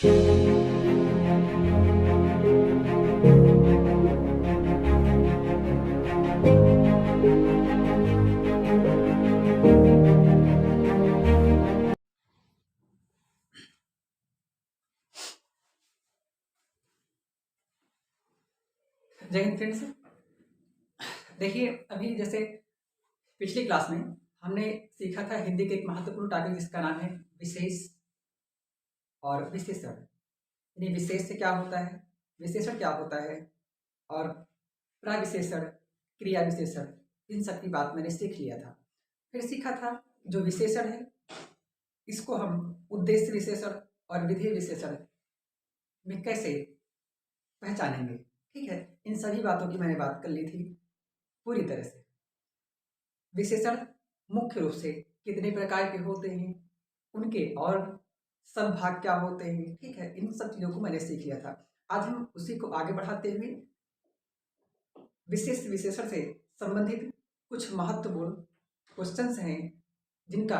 जय हिंद फ्रेंड्स। देखिए, अभी जैसे पिछली क्लास में हमने सीखा था हिंदी के एक महत्वपूर्ण टॉपिक जिसका नाम है विशेष और विशेषण। यानी विशेष से क्या होता है, विशेषण क्या होता है, और प्रविशेषण, क्रिया विशेषण, इन सब की बात मैंने सीख लिया था। फिर सीखा था जो विशेषण है इसको हम उद्देश्य विशेषण और विधेय विशेषण में कैसे पहचानेंगे। ठीक है, इन सभी बातों की मैंने बात कर ली थी पूरी तरह से। विशेषण मुख्य रूप से कितने प्रकार के होते हैं, उनके और सब भाग क्या होते हैं, ठीक है, इन सब चीज़ों को मैंने सीख लिया था। आज हम उसी को आगे बढ़ाते हुए विशेष विशेषण से संबंधित कुछ महत्वपूर्ण क्वेश्चंस हैं जिनका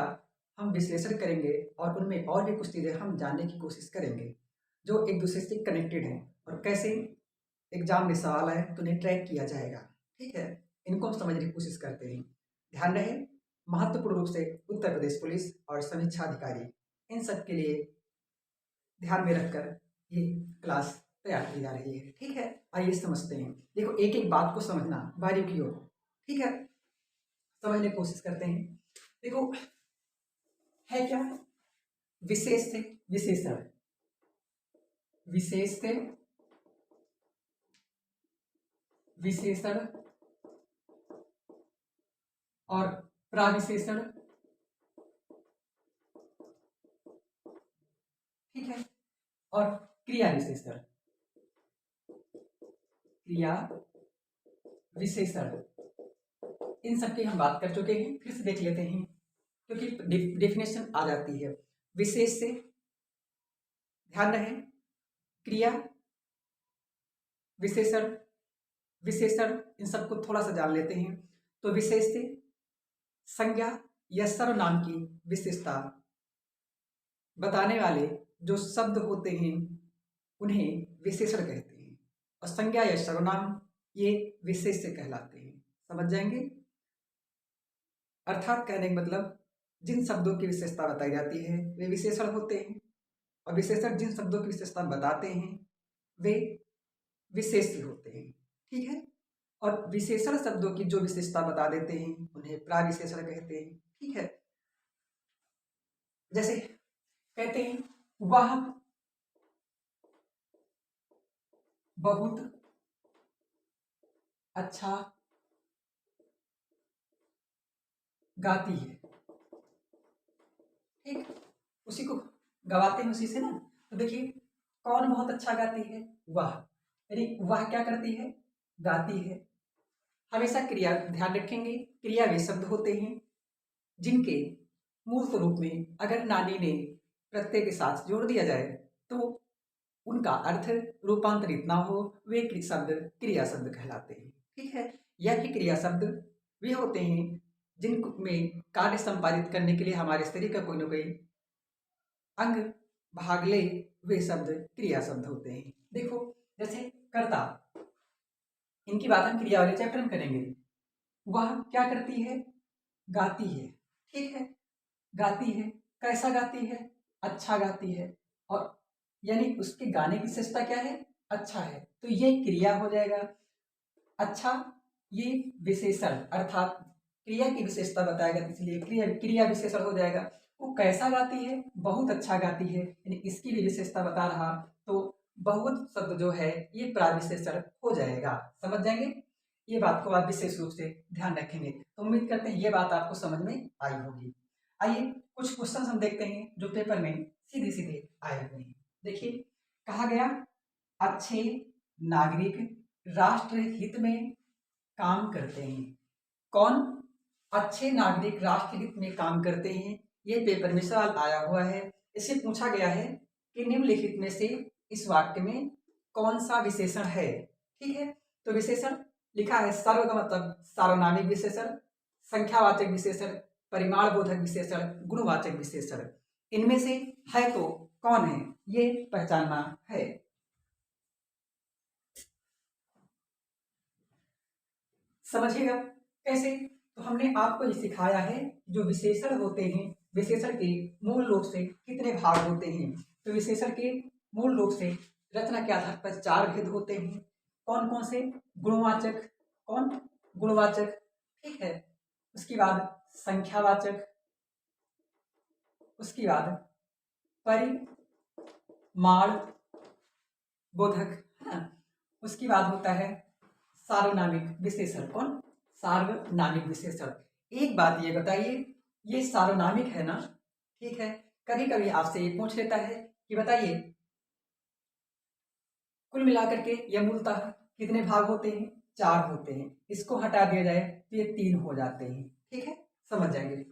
हम विश्लेषण करेंगे और उनमें और भी कुछ चीज़ें हम जानने की कोशिश करेंगे जो एक दूसरे से कनेक्टेड हैं और कैसे एग्जाम में सवाल आए तो उन्हें ट्रैक किया जाएगा। ठीक है, इनको हम समझने की कोशिश करते हैं। ध्यान रहे, महत्वपूर्ण रूप से उत्तर प्रदेश पुलिस और समीक्षा अधिकारी, इन सब के लिए ध्यान में रखकर ये क्लास तैयार की जा रही है। ठीक है, आइए समझते हैं। देखो, एक एक बात को समझना बारीकियों, ठीक है, समझने की कोशिश करते हैं। देखो, है क्या, विशेष से विशेषण, विशेष से विशेषण और प्राविशेषण, ठीक है, और क्रिया विशेषण, क्रिया विशेषण, इन सब की हम बात कर चुके हैं। फिर से देख लेते हैं क्योंकि डेफिनेशन आ जाती है। विशेष से, ध्यान रहे, क्रिया विशेषण, विशेषण, इन सबको थोड़ा सा जान लेते हैं। तो विशेष से संज्ञा या सर्वनाम की विशेषता बताने वाले जो शब्द होते हैं उन्हें विशेषण कहते हैं, और संज्ञा या सर्वनाम ये विशेष से कहलाते हैं। समझ जाएंगे, अर्थात कहने का मतलब जिन शब्दों की विशेषता बताई जाती है वे विशेषण होते हैं, और विशेषण जिन शब्दों की विशेषता बताते हैं वे विशेष होते हैं। ठीक है, और विशेषण शब्दों की जो विशेषता बता देते हैं उन्हें प्राविशेषण कहते हैं। ठीक है, जैसे कहते हैं वह बहुत अच्छा गाती है। ठीक, उसी को गवाते हैं उसी से ना। तो देखिए, कौन बहुत अच्छा गाती है, वह, यानी वह क्या करती है, गाती है। हमेशा क्रिया ध्यान रखेंगे, क्रिया वे शब्द होते हैं जिनके मूल स्वरूप में अगर नानी ने प्रत्यय के साथ जोड़ दिया जाए तो उनका अर्थ रूपांतरित ना हो, वे शब्द क्रिया शब्द कहलाते हैं। ठीक है, यह भी क्रिया शब्द वे होते हैं जिनमें कार्य संपादित करने के लिए हमारे शरीर का कोई ना कोई अंग भाग ले, वे शब्द क्रिया शब्द होते हैं। देखो, जैसे कर्ता, इनकी बात हम क्रिया वाले चैप्टर में करेंगे। वह क्या करती है, गाती है। ठीक है, गाती है, कैसा गाती है, अच्छा गाती है, और यानी उसके गाने की विशेषता क्या है, अच्छा है, तो ये क्रिया हो जाएगा। अच्छा, ये विशेषण अर्थात क्रिया की विशेषता बताएगा, इसलिए क्रिया क्रिया विशेषण हो जाएगा। वो कैसा गाती है, बहुत अच्छा गाती है, यानी इसकी भी विशेषता बता रहा, तो बहुत शब्द जो है ये प्राविशेषण हो जाएगा। समझ जाएंगे, ये बात को आप विशेष रूप से ध्यान रखेंगे। तो उम्मीद करते हैं ये बात आपको समझ में आई होगी। आइए कुछ क्वेश्चन हम देखते हैं जो पेपर में सीधे सीधे आए हुए हैं। देखिए, कहा गया अच्छे नागरिक राष्ट्र हित में काम करते हैं। कौन अच्छे नागरिक राष्ट्र हित में काम करते हैं, ये पेपर में सवाल आया हुआ है। इससे पूछा गया है कि निम्नलिखित में से इस वाक्य में कौन सा विशेषण है। ठीक है, तो विशेषण लिखा है, सर्व का मतलब सार्वनामिक विशेषण, संख्यावाचक विशेषण, परिमाण बोधक विशेषण, गुणवाचक विशेषण। इनमें से है तो कौन है ये पहचानना है। समझिएगा कैसे। तो हमने आपको ये सिखाया है जो विशेषण होते हैं, विशेषण के मूल रूप से कितने भाग होते हैं। तो विशेषण के मूल रूप से रचना के आधार पर 4 भेद होते हैं। कौन कौन से? गुणवाचक, कौन? गुणवाचक, ठीक है। उसके बाद संख्यावाचक, उसके बाद परिमाण बोधक, है ना। उसके बाद होता है सार्वनामिक विशेषण। कौन? सार्वनामिक विशेषण। एक बात ये बताइए, ये सार्वनामिक है ना, ठीक है। कभी कभी आपसे ये पूछ लेता है कि बताइए कुल मिलाकर के यह मूलतः कितने भाग होते हैं? 4 होते हैं। इसको हटा दिया जाए तो ये 3 हो जाते हैं, ठीक है, समझ जाएंगे।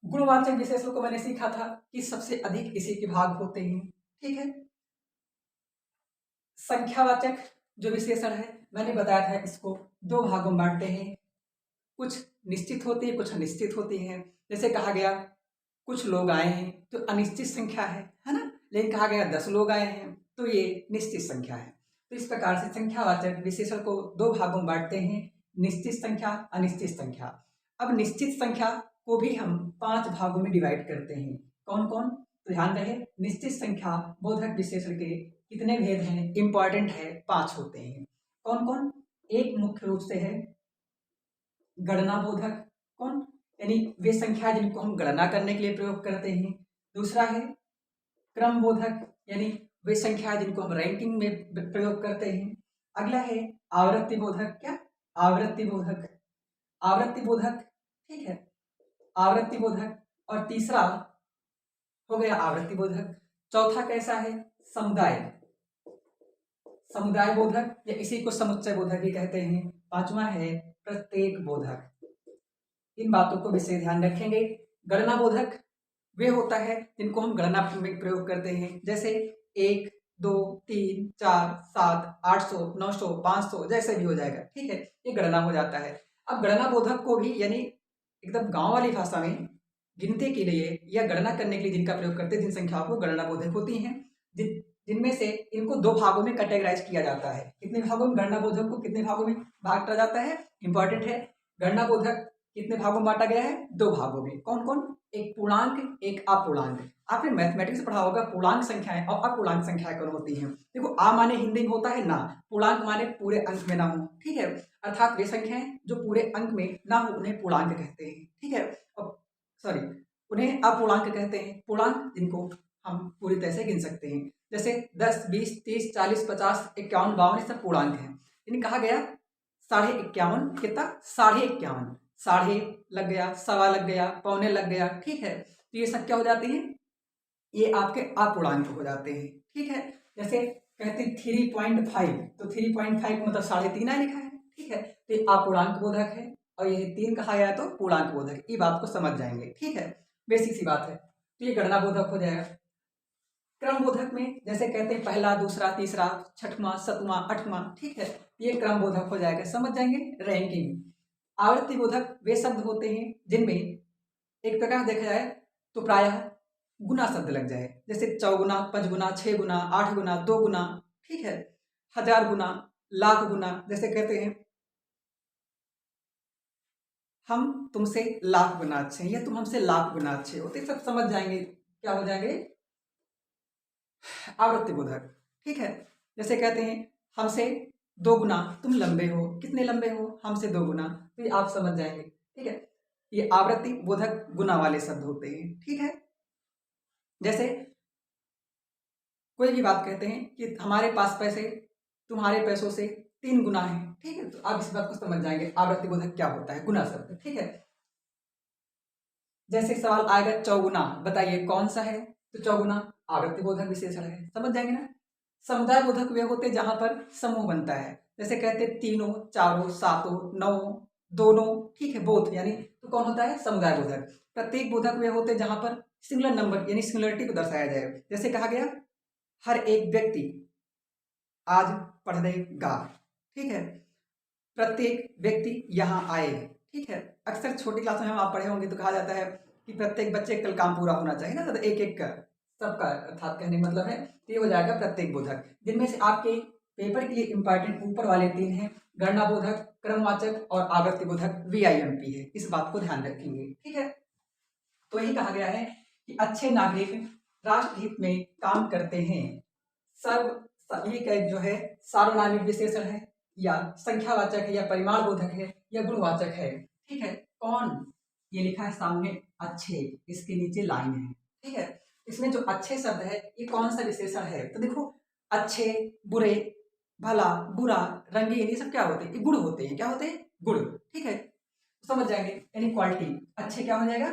गुणवाचक विशेषण को मैंने सीखा था कि सबसे अधिक इसी के भाग होते हैं, ठीक है। संख्यावाचक जो विशेषण है मैंने बताया था इसको 2 भागों में बांटते हैं। कुछ निश्चित होती है, कुछ अनिश्चित होती है। जैसे कहा गया कुछ लोग आए हैं तो अनिश्चित संख्या है ना। लेकिन कहा गया 10 लोग आए हैं तो ये निश्चित संख्या है। तो इस प्रकार से संख्यावाचक विशेषण को 2 भागों में बांटते हैं, निश्चित संख्या, अनिश्चित संख्या। अब निश्चित संख्या को भी हम 5 भागों में डिवाइड करते हैं। कौन कौन? तो ध्यान रहे, निश्चित संख्या बोधक विशेषण के कितने भेद हैं? इंपॉर्टेंट है, 5 होते हैं। कौन कौन? एक मुख्य रूप से है गणना बोधक। कौन? यानी वे संख्या जिनको हम गणना करने के लिए प्रयोग करते हैं। दूसरा है क्रम बोधक, यानी वे संख्या जिनको हम रैंकिंग में प्रयोग करते हैं। अगला है आवृत्ति बोधक। क्या? आवृत्ति बोधक, आवृत्ति बोधक, ठीक है, आवृत्ति बोधक। और तीसरा हो गया आवृत्ति बोधक। चौथा कैसा है? समुदाय, समुदाय बोधक, या इसी को समुच्चय बोधक भी कहते हैं। पांचवा है प्रत्येक बोधक। इन बातों को विशेष ध्यान रखेंगे। गणना बोधक वे होता है जिनको हम गणना में प्रयोग करते हैं, जैसे 1, 2, 3, 4, 7, 800, 900, 500 जैसे भी हो जाएगा, ठीक है, ये गणना हो जाता है। अब गणना बोधक को भी यानी एकदम गांव वाली भाषा में गिनती के लिए या गणना करने के लिए जिनका प्रयोग करते हैं, जिन संख्याओं को गणना बोधक होती हैं, जिनमें से इनको 2 भागों में कैटेगराइज किया जाता है। कितने भागों में? गणना बोधक को कितने भागों में भाग किया जाता है? इंपॉर्टेंट है। गणना बोधक कितने भागों में बांटा गया है? 2 भागों में। कौन कौन? एक पूर्णांक, एक अपूर्णांक। आपने मैथमेटिक्स पढ़ा होगा पूर्णांक संख्याएं और अपूर्णांक संख्याएं कौन होती हैं। देखो, आ माने हिंदी में होता है ना, पूर्णांक माने पूरे अंक में ना हो, ठीक है। अर्थात वे संख्याएं जो पूरे अंक में ना हो उन्हें पूर्णांक कहते हैं, ठीक है। और सॉरी, उन्हें अपूर्णांक कहते हैं। पूर्णांक जिनको हम पूरी तरह से गिन सकते हैं, जैसे 10, 20, 30, 40, 50, 51, 52 ये सब पूर्णांक हैं। यानी कहा गया 51.5 कितना? 51.5, साढ़े लग गया, सवा लग गया, पौने लग गया, ठीक है। तो ये सब क्या हो जाते हैं? ये आपके अपूर्णांक हो जाते हैं, ठीक है। जैसे कहते हैं 3.5, तो 3.5 मतलब 3.5 लिखा है, ठीक है। तो ये अपूर्णांक बोधक है और ये 3 कहा गया तो पूर्णांक बोधक। ये बात को समझ जाएंगे, ठीक है, बेसिक सी बात है। तो ये गणना बोधक हो जाएगा। क्रम बोधक में जैसे कहते हैं पहला, दूसरा, तीसरा, छठवां, सातवां, आठवां, ठीक है, ये क्रम बोधक हो जाएगा, समझ जाएंगे। रैंकिंग। आवृत्ति बोधक वे शब्द होते हैं जिनमें एक प्रकार देखा जाए तो प्रायः गुना शब्द लग जाए, जैसे 4 गुना, 5 गुना, 6 गुना, 8 गुना, 2 गुना, ठीक है, 1000 गुना, लाख गुना। जैसे कहते हैं हम तुमसे लाख गुना अच्छे हैं या तुम हमसे लाख गुना अच्छे हो, तो सब समझ जाएंगे क्या हो जाएंगे? आवृत्ति बोधक, ठीक है। जैसे कहते हैं हमसे 2 गुना तुम लंबे हो, कितने लंबे हो? हमसे 2 गुना, तो ये आप समझ जाएंगे, ठीक है। ये आवृत्ति बोधक गुना वाले शब्द होते हैं, ठीक है। जैसे कोई भी बात कहते हैं कि हमारे पास पैसे तुम्हारे पैसों से 3 गुना है, ठीक है, तो आप इस बात को समझ जाएंगे आवृत्ति बोधक क्या होता है, गुना शब्द, ठीक है। जैसे सवाल आएगा चौगुना, बताइए कौन सा है? तो चौगुना आवृत्ति बोधक विशेषण है, समझ जाएंगे ना। समुदाय बोधक वे होते हैं जहां पर समूह बनता है, जैसे कहते हैं तीनों, चारों, सातों, नौ, दोनों, ठीक है, बोथ, यानी तो कौन होता है? समुदाय बोधक। प्रत्येक बोधक वे होते हैं जहां पर सिंगुलर नंबर यानी सिंगुलरिटी को दर्शाया जाए, जैसे कहा गया हर एक व्यक्ति आज पढ़ेगा, ठीक है, प्रत्येक व्यक्ति यहाँ आए, ठीक है। अक्सर छोटी क्लास में हम आप पढ़े होंगे तो कहा जाता है कि प्रत्येक बच्चे का कल काम पूरा होना चाहिए ना, तो एक एक का सबका अर्थात कहने का मतलब है ये हो जाएगा प्रत्येक बोधक, जिनमें से आपके पेपर के लिए इंपॉर्टेंट ऊपर वाले 3 हैं, गणना बोधक, क्रमवाचक और आवर्ती बोधक VIMP है। इस बात को ध्यान रखेंगे, ठीक है। तो यही कहा गया है कि अच्छे नागरिक राष्ट्र हित में काम करते हैं। ये क्या जो है सार्वनामिक विशेषण है या संख्यावाचक है या परिमाण बोधक है या गुणवाचक है, ठीक है। कौन, ये लिखा है सामने अच्छे, इसके नीचे लाइन है, ठीक है। इसमें जो अच्छे शब्द है ये कौन सा विशेषण है, तो देखो अच्छे, बुरे, भला, बुरा, रंगीन, ये सब क्या होते हैं, ये गुण होते हैं। क्या होते हैं, गुण, ठीक है। समझ जाएंगे, यानी क्वालिटी। अच्छे क्या हो जाएगा,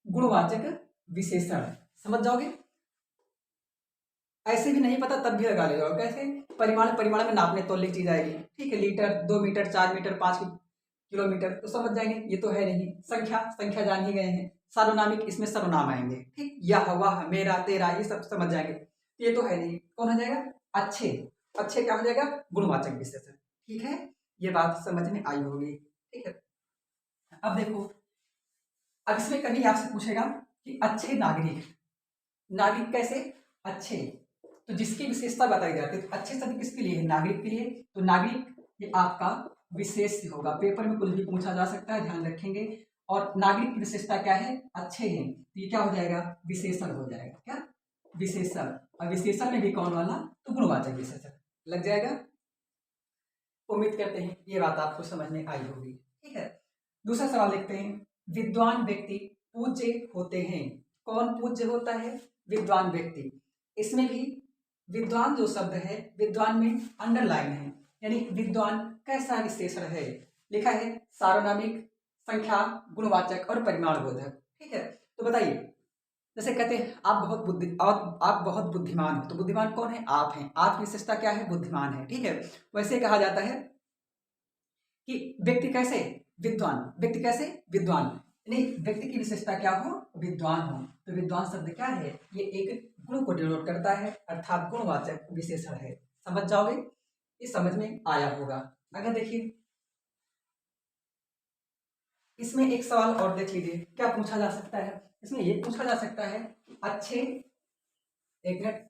गुणवाचक विशेषण, समझ जाओगे। ऐसे भी नहीं पता तब भी लगा लेगा, कैसे, परिमाण, परिमाण में नापने तोलने की चीज आएगी, ठीक है। लीटर, 2 मीटर, 4 मीटर, 5 किलोमीटर, तो समझ जाएंगे ये तो है नहीं। संख्या, संख्या जान ही गए हैं। सार्वनामिक, इसमें सर्वनाम आएंगे, ठीक। यह, वह, मेरा, तेरा, ये सब समझ जाएंगे, ये तो है नहीं। कौन हो जाएगा, अच्छे। अच्छे क्या हो जाएगा, गुणवाचक विशेषण, ठीक है। ये बात समझ में आई होगी, ठीक है। अब देखो, अब इसमें कभी आपसे पूछेगा कि अच्छे नागरिक, नागरिक कैसे, अच्छे, तो जिसकी विशेषता बताई जाती है, तो अच्छे शब्द किसके लिए है, नागरिक के लिए। तो नागरिक ये आपका विशेष होगा, पेपर में कुछ भी पूछा जा सकता है, ध्यान रखेंगे। और नागरिक की विशेषता क्या है, अच्छे हैं, तो ये क्या हो जाएगा, विशेषण हो जाएगा, क्या, विशेषण। और विशेषण में भी कौन वाला, तो गुणवाचक विशेषण लग जाएगा। उम्मीद करते हैं ये बात आपको समझ में आई होगी, ठीक है। दूसरा सवाल देखते हैं, विद्वान व्यक्ति पूज्य होते हैं। कौन पूज्य होता है, विद्वान व्यक्ति। इसमें भी विद्वान जो शब्द है, विद्वान में अंडरलाइन है, यानी विद्वान कैसा विशेषण है, लिखा है सार्वनामिक, संख्या, गुणवाचक और परिमाण बोधक, ठीक है। तो बताइए, जैसे कहते हैं आप बहुत बुद्धिमान हो, तो बुद्धिमान कौन है, आप हैं, आप की विशेषता क्या है, बुद्धिमान है, ठीक है। वैसे कहा जाता है कि व्यक्ति कैसे, विद्वान, व्यक्ति कैसे, विद्वान, यानी व्यक्ति की विशेषता क्या हो, विद्वान हो। तो विद्वान शब्द क्या है, ये एक गुण को डिनोट करता है, अर्थात गुणवाचक विशेषण है। समझ जाओगे, ये समझ में आया होगा। अगर देखिए इसमें एक सवाल और देख लीजिए, क्या पूछा जा सकता है, इसमें ये पूछा जा सकता है कि अच्छे, एक मिनट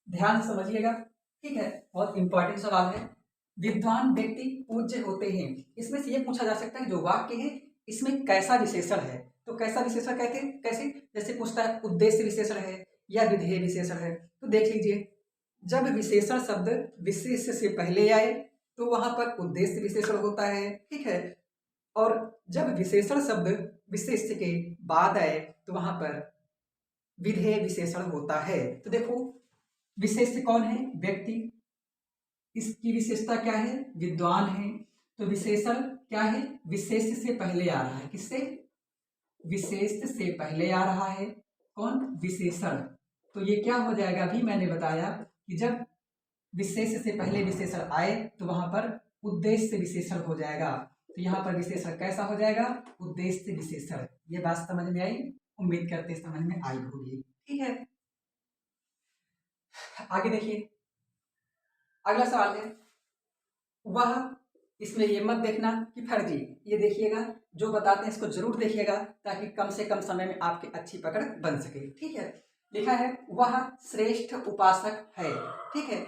ध्यान से समझिएगा, ठीक है, बहुत इंपॉर्टेंट सवाल है। विद्वान व्यक्ति पूज्य होते हैं, इसमें से ये पूछा जा सकता है जो वाक्य है इसमें कैसा विशेषण है। तो कैसा विशेषण कहते हैं, कैसे, जैसे पूछता है उद्देश्य विशेषण है या विधेय विशेषण है। तो देख लीजिए, जब विशेषण शब्द विशेष से पहले आए तो वहां पर उद्देश्य विशेषण होता है, ठीक है। और जब विशेषण शब्द विशेष के बाद आए तो वहां पर विधेय विशेषण होता है। तो देखो, विशेष कौन है, व्यक्ति, इसकी विशेषता क्या है, विद्वान है। तो विशेषण क्या है, विशेष से पहले आ रहा है, किससे, विशेष से पहले आ रहा है, कौन, विशेषण। तो ये क्या हो जाएगा, अभी मैंने बताया कि जब विशेष से पहले विशेषण आए तो वहां पर उद्देश्य विशेषण हो जाएगा। तो यहाँ पर विशेषण कैसा हो जाएगा, उद्देश्य विशेषण। ये बात समझ में आई, उम्मीद करते समझ में आई होगी, ठीक है। आगे देखिए, अगला सवाल है, वह, इसमें ये मत देखना कि फर्जी, ये देखिएगा, जो बताते हैं इसको जरूर देखिएगा ताकि कम से कम समय में आपकी अच्छी पकड़ बन सके, ठीक है। लिखा है वह श्रेष्ठ उपासक है, ठीक है।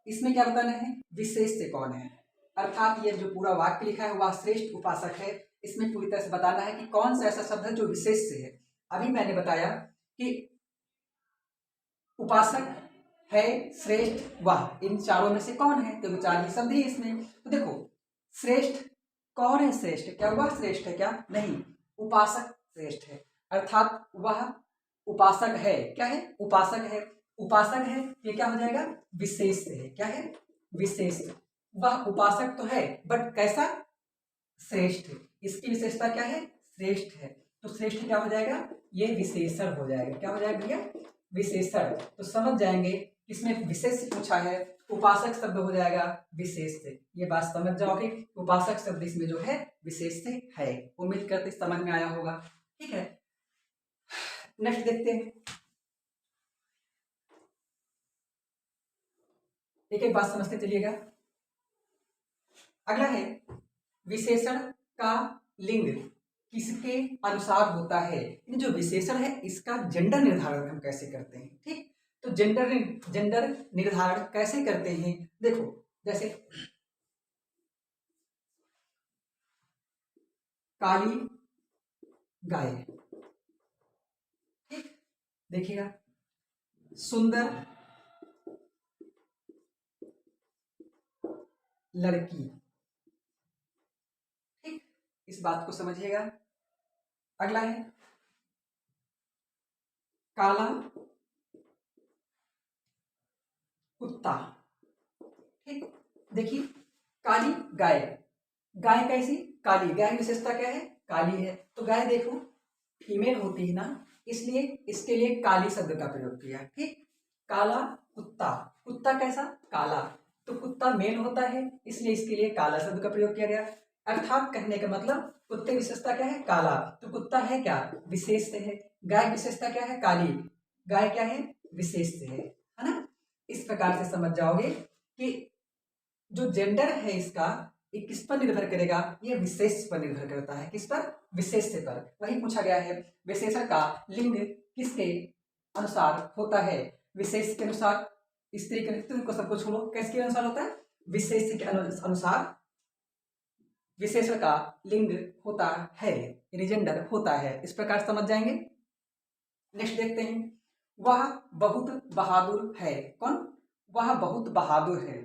इसमें क्या बताना है, विशेष से कौन है, अर्थात ये जो पूरा वाक्य लिखा है वह श्रेष्ठ उपासक है, इसमें पूरी तरह से बताना है कि कौन सा ऐसा शब्द है जो विशेष से है। अभी मैंने बताया कि उपासक है, श्रेष्ठ, वह, इन चारों में से कौन है, तो चार ही शब्द ही इसमें। तो देखो, श्रेष्ठ कौन है, श्रेष्ठ, क्या वह श्रेष्ठ है, क्या नहीं, उपासक श्रेष्ठ है, अर्थात वह उपासक है, क्या है, उपासक है। उपासक है, ये क्या हो जाएगा, विशेष से है, क्या है, विशेष। वह उपासक तो है बट कैसा, श्रेष्ठ, इसकी विशेषता क्या है, श्रेष्ठ है। तो श्रेष्ठ क्या हो जाएगा, ये विशेषण हो जाएगा, क्या हो जाएगा भैया, विशेषण। तो समझ जाएंगे इसमें विशेष से पूछा है, उपासक शब्द हो जाएगा विशेष से, ये बात समझ जाओगे, उपासक शब्द इसमें जो है विशेष से है। उम्मीद करते समझ में आया होगा, ठीक है। नेक्स्ट देखते हैं, एक एक बात समझते चलिएगा। अगला है विशेषण का लिंग किसके अनुसार होता है, जो विशेषण है इसका जेंडर निर्धारण हम कैसे करते हैं। ठीक, तो जेंडर निर्धारण कैसे करते हैं, देखो जैसे काली गाय, ठीक, देखिएगा सुंदर लड़की, ठीक, इस बात को समझिएगा। अगला है काला कुत्ता, ठीक, देखिए काली गाय, गाय कैसी, काली, गाय की विशेषता क्या है, काली है, तो गाय देखो फीमेल होती है ना, इसलिए इसके लिए काली शब्द का प्रयोग किया। ठीक, काला कुत्ता, कुत्ता कैसा, काला, तो कुत्ता मेल होता है इसलिए इसके लिए काला शब्द का प्रयोग किया गया। अर्थात कहने का मतलब कुत्ते की विशेषता क्या है, काला, तो कुत्ता है क्या, विशेष से है। गाय की विशेषता क्या है, काली, गाय क्या है, विशेष से है ना। इस प्रकार से समझ जाओगे कि जो जेंडर है इसका ये किस पर निर्भर करेगा, ये विशेष पर निर्भर करता है, किस पर, विशेष पर। वही पूछा गया है विशेषण का लिंग किसके अनुसार होता है, विशेष के अनुसार, स्त्री के, तुमको सबको छोड़ो, किसके अनुसार होता है, विशेष के अनुसार विशेषण का लिंग होता है, यानी जेंडर होता है। इस प्रकार समझ जाएंगे। नेक्स्ट देखते हैं, वह बहुत बहादुर है, कौन, वह बहुत बहादुर है,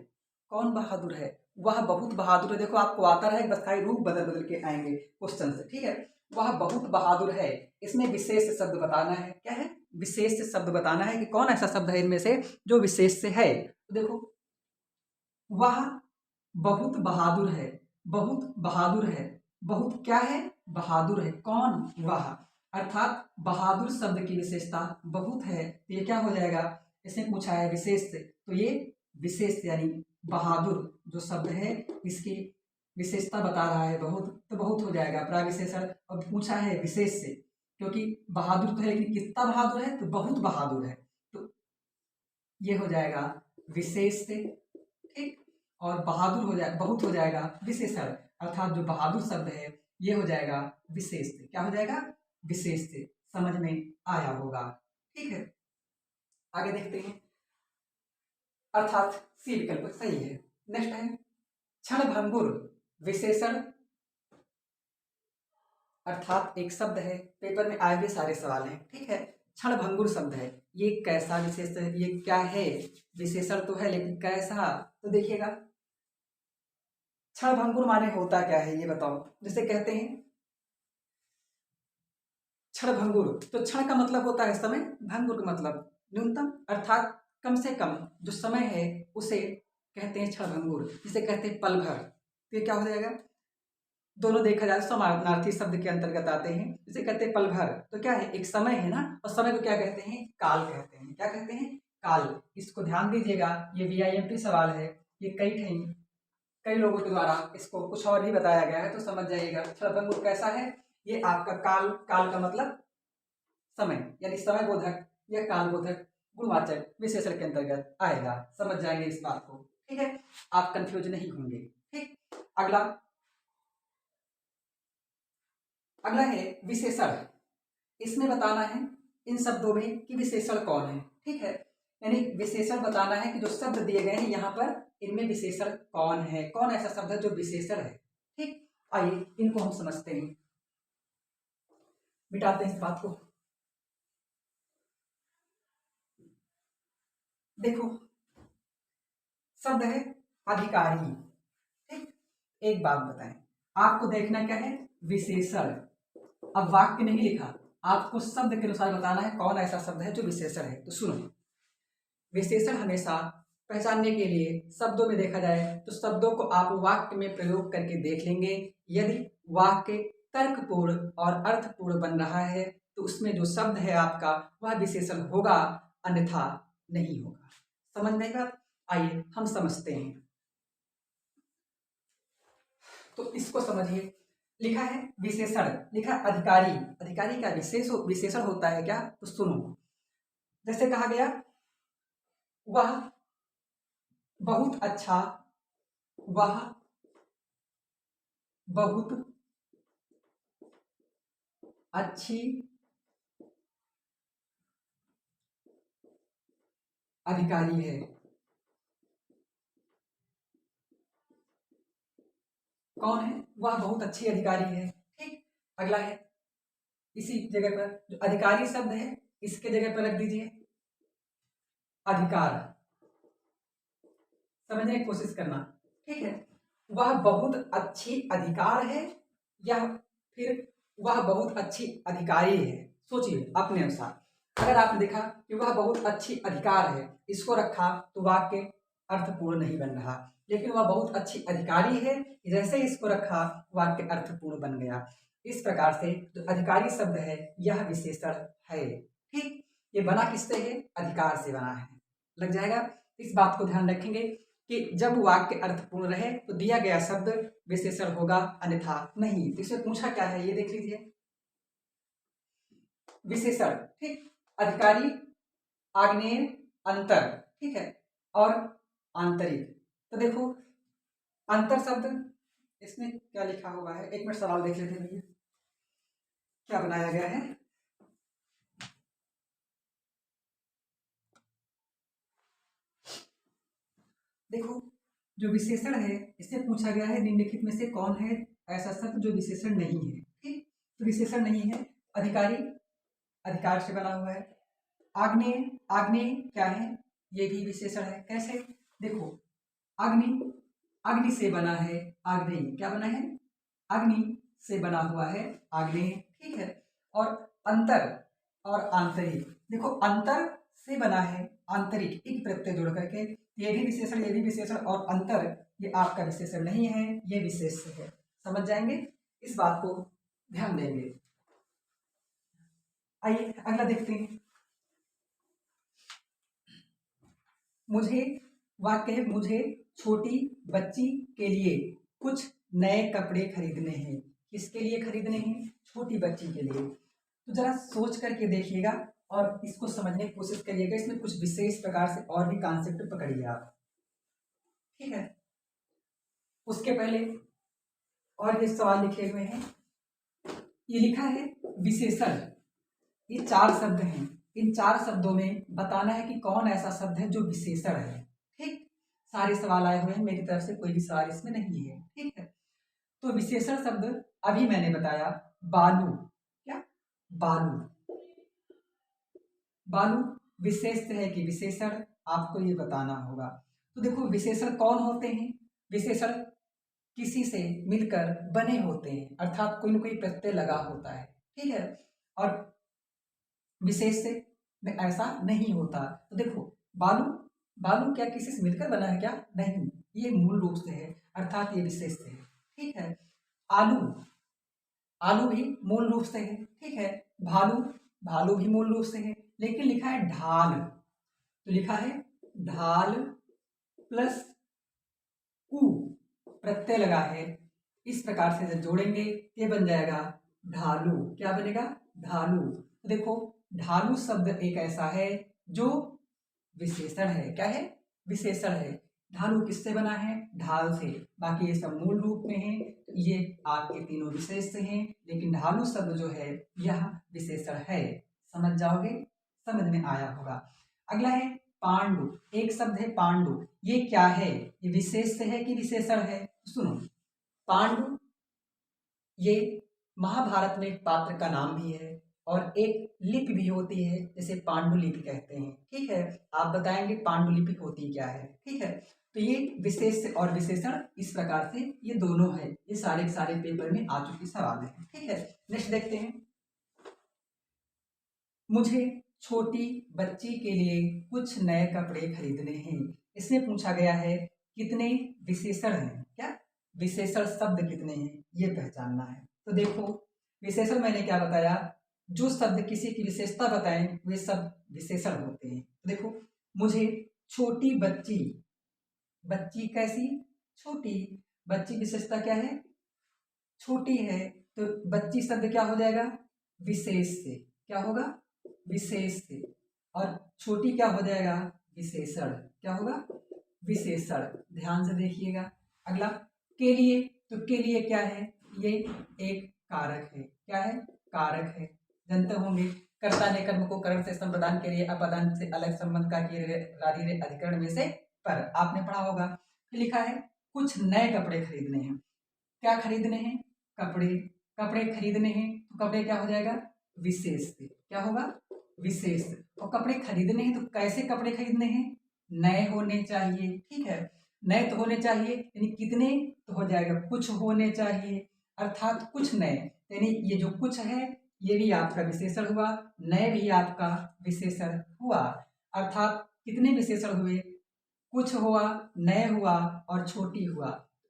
कौन बहादुर है, वह बहुत बहादुर है। देखो आपको आता है, बस खाली रूप बदल बदल के आएंगे क्वेश्चन से, ठीक है। वह बहुत बहादुर है, इसमें विशेष शब्द बताना है, क्या है, विशेष शब्द बताना है कि कौन ऐसा शब्द है इनमें से जो विशेष से है। तो देखो वह बहुत बहादुर है, बहुत बहादुर है, बहुत क्या है, बहादुर है, कौन, वह, अर्थात बहादुर शब्द की विशेषता बहुत है, तो ये क्या हो जाएगा, इसने पूछा है विशेष से, तो ये विशेष यानी बहादुर जो शब्द है इसकी विशेषता बता रहा है बहुत, तो बहुत हो जाएगा प्राविशेषण। और पूछा है विशेष से, क्योंकि बहादुर तो है लेकिन कितना बहादुर है, तो बहुत बहादुर है, तो ये हो जाएगा विशेष से, ठीक, और बहादुर हो जाए, बहुत हो जाएगा विशेषण, अर्थात जो बहादुर शब्द है ये हो जाएगा विशेष से, क्या हो जाएगा, विशेष से। समझ में आया होगा, ठीक है। आगे देखते हैं, अर्थात सी विकल्प सही है। नेक्स्ट है क्षणभंगुर विशेषण, अर्थात एक शब्द है, पेपर में आए हुए सारे सवाल हैं, ठीक है। क्षणभंगुर शब्द है, ये कैसा विशेष है, ये क्या है, विशेषण तो है लेकिन कैसा, तो देखिएगा क्षणभंगुर माने होता क्या है ये बताओ। जैसे कहते हैं क्षणभंगुर, तो क्षण का मतलब होता है समय, भंगुर का मतलब न्यूनतम, अर्थात कम से कम जो समय है उसे कहते हैं क्षणभंगुर। जिसे कहते हैं पल भर, तो ये क्या हो जाएगा, दोनों देखा जाए तो समानार्थी शब्द के अंतर्गत आते हैं। जिसे कहते हैं पल भर, तो क्या है, एक समय है ना, और समय को क्या कहते हैं, काल कहते हैं, क्या कहते हैं, काल। इसको ध्यान दीजिएगा, ये VIMP सवाल है, ये कई लोगों के द्वारा इसको कुछ और भी बताया गया है, तो समझ जाइएगा क्षणभंगुर कैसा है। ये आपका काल, काल का मतलब समय, यानी समय बोधक या काल बोधक गुणवाचक विशेषण के अंतर्गत आएगा, समझ जाएंगे इस बात को, ठीक है, आप कंफ्यूज नहीं होंगे। ठीक, अगला अगला है विशेषण, इसमें बताना है इन शब्दों में कि विशेषण कौन है, ठीक है, यानी विशेषण बताना है कि जो शब्द दिए गए हैं यहाँ पर इनमें विशेषण कौन है, कौन ऐसा शब्द है जो विशेषण है। ठीक, आइए इनको हम समझते हैं, मिटाते हैं इस बात को। देखो शब्द है अधिकारी, ठीक, एक बात बताएं, आपको देखना क्या है, विशेषण। अब वाक्य नहीं लिखा, आपको शब्द के अनुसार बताना है कौन ऐसा शब्द है जो विशेषण है। तो सुनो, विशेषण हमेशा पहचानने के लिए शब्दों में देखा जाए तो शब्दों को आप वाक्य में प्रयोग करके देख लेंगे। यदि वाक्य तर्कपूर्ण और अर्थपूर्ण बन रहा है तो उसमें जो शब्द है आपका वह विशेषण होगा, अन्यथा नहीं होगा। समझ में आएगा? आइए हम समझते हैं, तो इसको समझिए। लिखा है विशेषण, लिखा है अधिकारी, अधिकारी का विशेषण होता है क्या, तो सुनो, जैसे कहा गया वह बहुत अच्छा, वह बहुत अच्छी अधिकारी है। कौन है? वह बहुत अच्छी अधिकारी है। ठीक, अगला है इसी जगह पर जो अधिकारी शब्द है इसके जगह पर रख दीजिए अधिकार। समझने की कोशिश करना। ठीक है, वह बहुत अच्छी अधिकार है या फिर वह बहुत अच्छी अधिकारी है? सोचिए अपने अनुसार। अगर आपने देखा कि वह बहुत अच्छी अधिकार है, इसको रखा तो वाक्य अर्थपूर्ण नहीं बन रहा, लेकिन वह बहुत अच्छी अधिकारी है, जैसे इसको रखा वाक्य अर्थपूर्ण बन गया। इस प्रकार से जो अधिकारी शब्द है यह विशेषण है। ठीक, ये बना किससे है? अधिकार से बना है। लग जाएगा? इस बात को ध्यान रखेंगे कि जब वाक्य अर्थपूर्ण रहे तो दिया गया शब्द विशेषण होगा, अन्यथा नहीं। तो इसमें पूछा क्या है ये देख लीजिए, विशेषण। ठीक, अधिकारी, आग्नेय, अंतर, ठीक है, और आंतरिक। तो देखो अंतर शब्द इसमें क्या लिखा हुआ है, एक मिनट सवाल देख लेते हैं भैया क्या बनाया गया है। देखो जो विशेषण है इससे पूछा गया है निम्नलिखित में से कौन है ऐसा शब्द जो विशेषण नहीं है। ठीक, तो विशेषण नहीं है। अधिकारी, अधिकार से बना हुआ है। आग्नेय, आग्नेय क्या है? ये भी विशेषण है। कैसे? देखो अग्नि, अग्नि से बना है आग्नेय। क्या बना है? अग्नि से बना हुआ है आग्नेय। ठीक है, और अंतर और आंतरिक। देखो अंतर से बना है आंतरिक, एक प्रत्यय जोड़ करके। ये भी विशेषण, ये भी विशेषण, और अंतर ये आपका विशेषण नहीं है, ये विशेष है। समझ जाएंगे, इस बात को ध्यान देंगे। आइए अगला देखते हैं। मुझे, वाक्य है मुझे छोटी बच्ची के लिए कुछ नए कपड़े खरीदने हैं। किसके लिए खरीदने हैं? छोटी बच्ची के लिए। तो जरा सोच करके देखिएगा और इसको समझने की कोशिश करिएगा। इसमें कुछ विशेष प्रकार से और भी कॉन्सेप्ट पकड़िए आप। ठीक है, उसके पहले और ये सवाल लिखे हुए हैं, ये लिखा है विशेषण। ये 4 शब्द हैं, इन 4 शब्दों में बताना है कि कौन ऐसा शब्द है जो विशेषण है। ठीक, सारे सवाल आए हुए हैं, मेरी तरफ से कोई भी सवाल इसमें नहीं है। ठीक है, तो विशेषण शब्द अभी मैंने बताया बालू। क्या? बालू। बालू विशेष है कि विशेषण, आपको ये बताना होगा। तो देखो विशेषण कौन होते हैं? विशेषण किसी से मिलकर बने होते हैं, अर्थात कोई ना कोई प्रत्यय लगा होता है। ठीक है, और विशेष से में ऐसा नहीं होता। तो देखो बालू, बालू क्या किसी से मिलकर बना है? क्या नहीं, ये मूल रूप से है, अर्थात ये विशेष से है। ठीक है, आलू, आलू भी मूल रूप से है। ठीक है, भालू, भालू भी मूल रूप से है, लेकिन लिखा है ढाल। तो लिखा है ढाल प्लस ऊ, प्रत्यय लगा है। इस प्रकार से जब जोड़ेंगे ये बन जाएगा ढालू। क्या बनेगा? ढालू। तो देखो ढालू शब्द एक ऐसा है जो विशेषण है। क्या है? विशेषण है। ढालू किससे बना है? ढाल से। बाकी ये सब मूल रूप में है, तो ये आपके तीनों विशेष से हैं, लेकिन ढालू शब्द जो है यह विशेषण है। समझ जाओगे, समझ में आया होगा। अगला है पांडु। एक शब्द है पांडु, ये क्या है? ये विशेष से है कि विशेषण है? सुनो, पांडु ये महाभारत में एक पात्र का नाम भी है और एक लिपि भी होती है, जैसे पांडुलिपि कहते हैं। ठीक है, आप बताएंगे पांडुलिपि होती क्या है। ठीक है, तो ये विशेष और विशेषण इस प्रकार से ये दोनों है। ये सारे के सारे पेपर में आ चुके सवाल है। ठीक है, नेक्स्ट देखते हैं। मुझे छोटी बच्ची के लिए कुछ नए कपड़े खरीदने हैं। इसमें पूछा गया है कितने विशेषण हैं। क्या? विशेषण शब्द कितने हैं ये पहचानना है। तो देखो विशेषण मैंने क्या बताया, जो शब्द किसी की विशेषता बताएं वे सब विशेषण होते हैं। तो देखो मुझे छोटी बच्ची, बच्ची कैसी? छोटी। बच्ची विशेषता क्या है? छोटी है, तो बच्ची शब्द क्या हो जाएगा? विशेष से। क्या होगा? विशेष से। और छोटी क्या हो जाएगा? विशेषण। क्या होगा? विशेषण। ध्यान से देखिएगा। अगला के लिए, तो के लिए क्या है? ये एक कारक है। क्या है? कारक है। जानते होंगे कर्ता ने कर्म को करण से संप्रदान के लिए अपादान से अलग संबंध का किए रारी रे अधिकरण में से पर, आपने पढ़ा होगा। फिर लिखा है कुछ नए कपड़े खरीदने हैं। क्या खरीदने हैं? कपड़े। कपड़े खरीदने हैं तो कपड़े क्या हो जाएगा? विशेष से। क्या होगा? विशेष। और कपड़े खरीदने हैं तो कैसे कपड़े खरीदने हैं? नए होने चाहिए। ठीक है, नए तो होने चाहिए, यानी कितने? तो हो जाएगा कुछ होने चाहिए, अर्थात कुछ नए। यानी ये जो कुछ है ये भी आपका विशेषण हुआ, नए भी आपका विशेषण हुआ। अर्थात कितने विशेषण हुए? कुछ हुआ, नए हुआ और छोटी हुआ।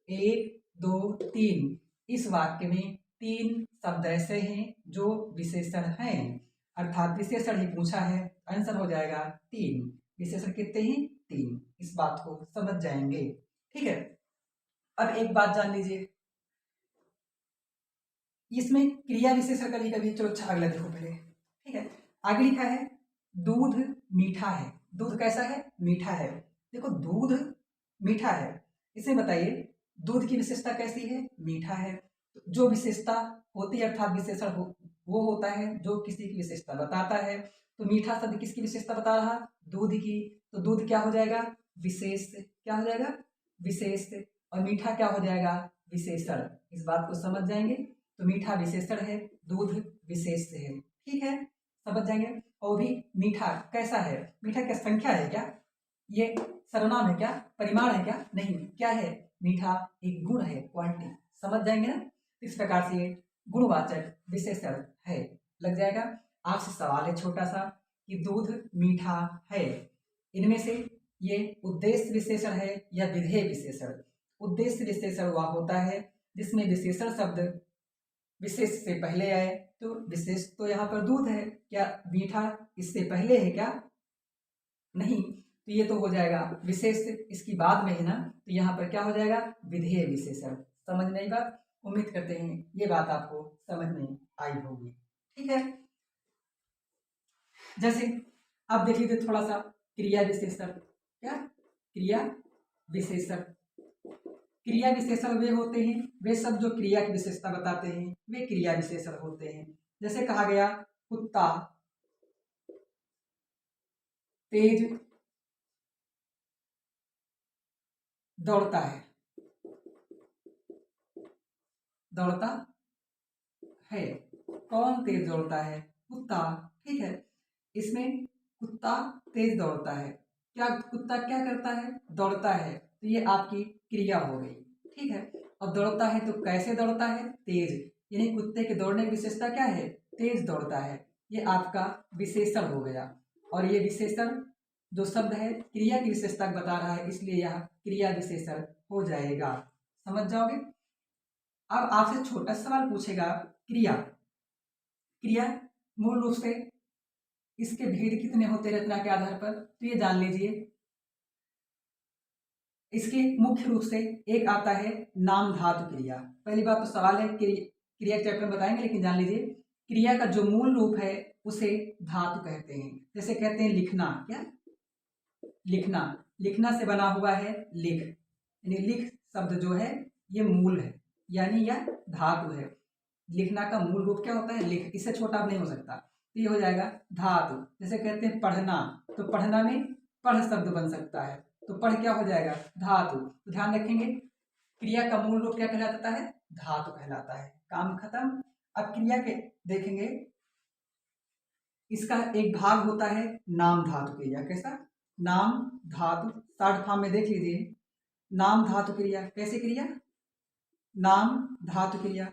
1 2 3। इस वाक्य में 3 शब्द ऐसे हैं जो विशेषण हैं, अर्थात विशेषण ही पूछा है, आंसर हो जाएगा 3। विशेषण कितने हैं? 3। इस बात को समझ जाएंगे। ठीक है, अब एक बात जान लीजिए, इसमें क्रिया विशेषण कभी कभी, चलो अच्छा अगला देखो पहले। ठीक है, आगे लिखा है दूध मीठा है। दूध कैसा है? मीठा है। देखो दूध मीठा है, इसे बताइए दूध की विशेषता कैसी है? मीठा है। जो विशेषता होती है अर्थात विशेषण वो होता है जो किसी की विशेषता बताता है। तो मीठा शब्द किसकी विशेषता बता रहा? दूध की। तो दूध क्या हो जाएगा? विशेष। क्या हो जाएगा? विशेष। और मीठा क्या हो जाएगा? विशेषण। इस बात को समझ जाएंगे। तो मीठा विशेषण है, दूध विशेष है। ठीक है, समझ जाएंगे। और भी मीठा कैसा है? मीठा क्या संख्या है क्या? ये सर्वनाम है क्या? परिमाण है क्या? नहीं। क्या है? मीठा एक गुण है, क्वालिटी। समझ जाएंगे ना? इस प्रकार से ये गुणवाचक विशेषण है। लग जाएगा। आपसे सवाल है छोटा सा कि दूध मीठा है, इनमें से ये उद्देश्य विशेषण है या विधेय विशेषण? उद्देश्य विशेषण वह होता है जिसमें विशेषण शब्द विशेष से पहले आए। तो विशेष तो यहाँ पर दूध है, क्या मीठा इससे पहले है क्या? नहीं। तो ये तो हो जाएगा विशेष, इसकी बाद में है ना, तो यहाँ पर क्या हो जाएगा? विधेय विशेषण। समझ में आई बात? उम्मीद करते हैं ये बात आपको समझ में आई होगी। ठीक है, जैसे आप देख लीजिए थोड़ा सा क्रिया विशेषण। क्या? क्रिया विशेषण। क्रिया विशेषण वे होते हैं, वे सब जो क्रिया की विशेषता बताते हैं वे क्रिया विशेषण होते हैं। जैसे कहा गया कुत्ता तेज दौड़ता है। दौड़ता है। कौन तेज दौड़ता है? कुत्ता। ठीक है, इसमें कुत्ता तेज दौड़ता है। क्या कुत्ता क्या करता है? दौड़ता है। तो ये आपकी क्रिया हो गई। ठीक है, और दौड़ता है तो कैसे दौड़ता है? तेज। यानी कुत्ते के दौड़ने की विशेषता क्या है? तेज दौड़ता है। ये आपका विशेषण हो गया। और ये विशेषण जो शब्द है क्रिया की विशेषता बता रहा है, इसलिए यह क्रिया विशेषण हो जाएगा। समझ जाओगे। अब आपसे छोटा सवाल पूछेगा क्रिया। क्रिया मूल रूप से इसके भेद कितने होते रचना के आधार पर? तो ये जान लीजिए, इसके मुख्य रूप से एक आता है नाम धातु क्रिया। पहली बात तो सवाल है क्रिया चैप्टर में बताएंगे, लेकिन जान लीजिए क्रिया का जो मूल रूप है उसे धातु कहते हैं। जैसे कहते हैं लिखना। क्या? लिखना। लिखना से बना हुआ है लिख, यानी लिख शब्द जो है ये मूल है, यानी यह धातु है। लिखना का मूल रूप क्या होता है? लिख। इससे छोटा अब नहीं हो सकता, तो ये हो जाएगा धातु। जैसे कहते हैं पढ़ना, तो पढ़ना में पढ़ शब्द बन सकता है, तो पढ़ क्या हो जाएगा? धातु। तो ध्यान रखेंगे क्रिया का मूल रूप क्या कहलाता है? धातु कहलाता है। काम खत्म। अब क्रिया के देखेंगे, इसका एक भाग होता है नाम धातु क्रिया। कैसा? नाम धातु। शॉर्ट फॉर्म में देख लीजिए, नाम धातु क्रिया। कैसे क्रिया? नाम धातु क्रिया।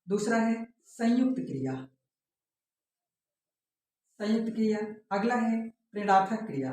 दूसरा है संयुक्त क्रिया। संयुक्त क्रिया। अगला है प्रेरणार्थक क्रिया।